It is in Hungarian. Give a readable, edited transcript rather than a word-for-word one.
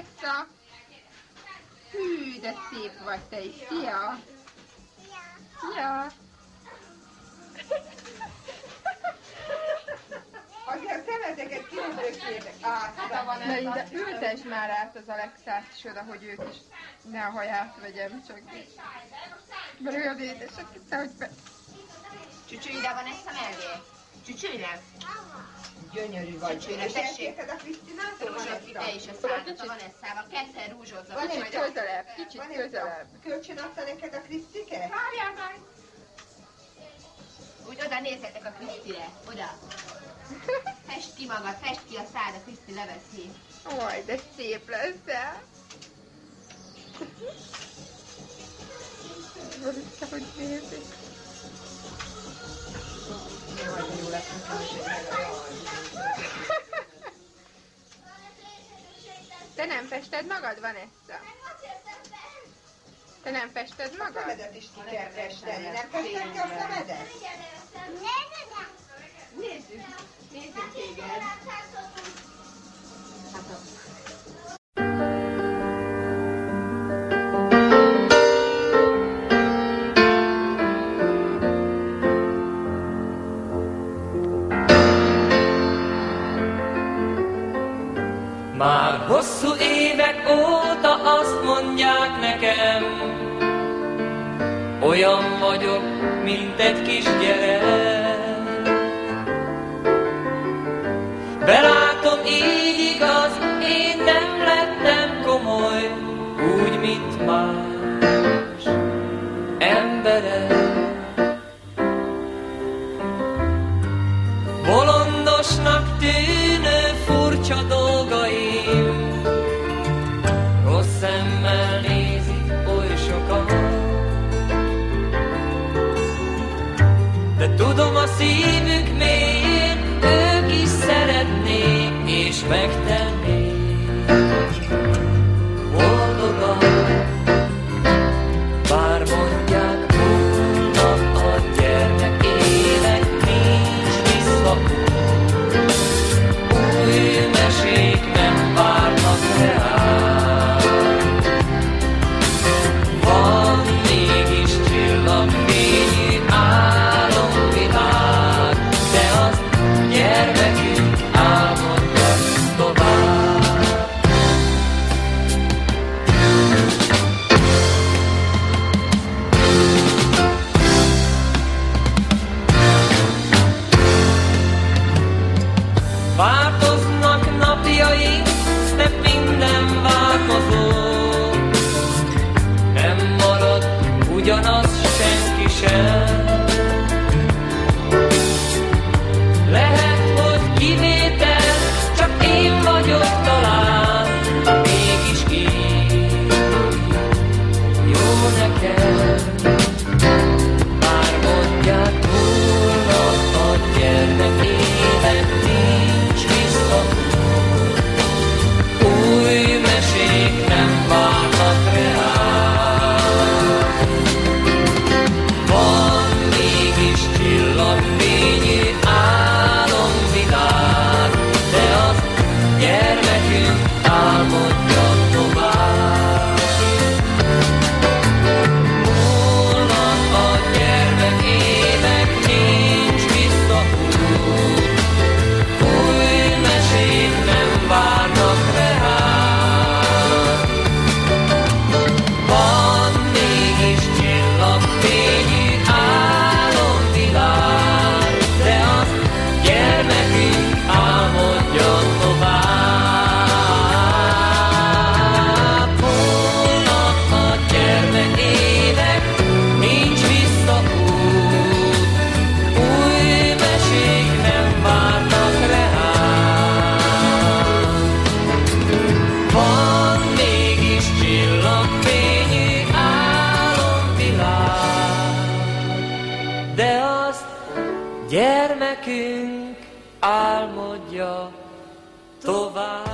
Alexa. Hű, de szép vagy te is. Szia! Szia! Azért szemeteket kilökjétek át. Na ide ültesd már át az Alexát is oda, hogy ők is ne a haját vegyem, csak mert olyan édesek, hogy be... Csücsülj, ide van ezt a mellé. Csücsülj, ide. Gyönyörű vagy. Csücsülj, És tessék. elkérted a Krisztinától? Rózsot, te is a szádat, van ez száva. Kettő rúzsozza. Kicsit közelebb, kicsit közelebb. Kölcsön adta neked a Krisztike? Várjál már. Úgy oda nézzetek a Krisztire. Oda. Fest ki magad, fest ki a szád, a Kriszti leveszi. Oj, de szép leszel. Vissza, hogy nézik. Te nem fested magad, Vanessa? Te nem fested A magad? szemedet is ki kell festeni. Nem fested ki a szemedet? Nézzük téged. Már hosszú évek óta azt mondják nekem, olyan vagyok, mint egy kisgyerek. Belátom, így igaz, én nem lettem komoly, úgy, mint más emberek. Bolondosnak tűnő furcsa dolgaim, rossz szemmel nézik oly sokan. De tudom, a szívük mélyén ők is szeretnék és megtennék boldogan. Bár mondják, holnap a gyermek ének nincs visszaút, új mesék nem várnak reál. Van mégis csillagfényű álomvilág, de azt gyermekünk álmodja tovább. Változnak napjaink, de minden változó. Nem marad ugyanaz senki sem. Lehet, hogy kivétel, csak én vagyok talán, mégis így jó nekem. Már mondják, holnap a gyermek ének nincs visszaút, új mesék nem várnak reál. Van mégis csillagfényű álomvilág, de az gyermekünk álmodja tovább. Holnap a gyermek ének nincs visszaút, új mesék nem várnak reál. Van mégis csillagfényű álomvilág, de azt gyermekünk álmodja tovább. Holnap a gyermek ének nincs visszaút, új mesék nem várnak reál. Van mégis csillagfényű álomvilág, de azt gyermekünk álmodja tovább.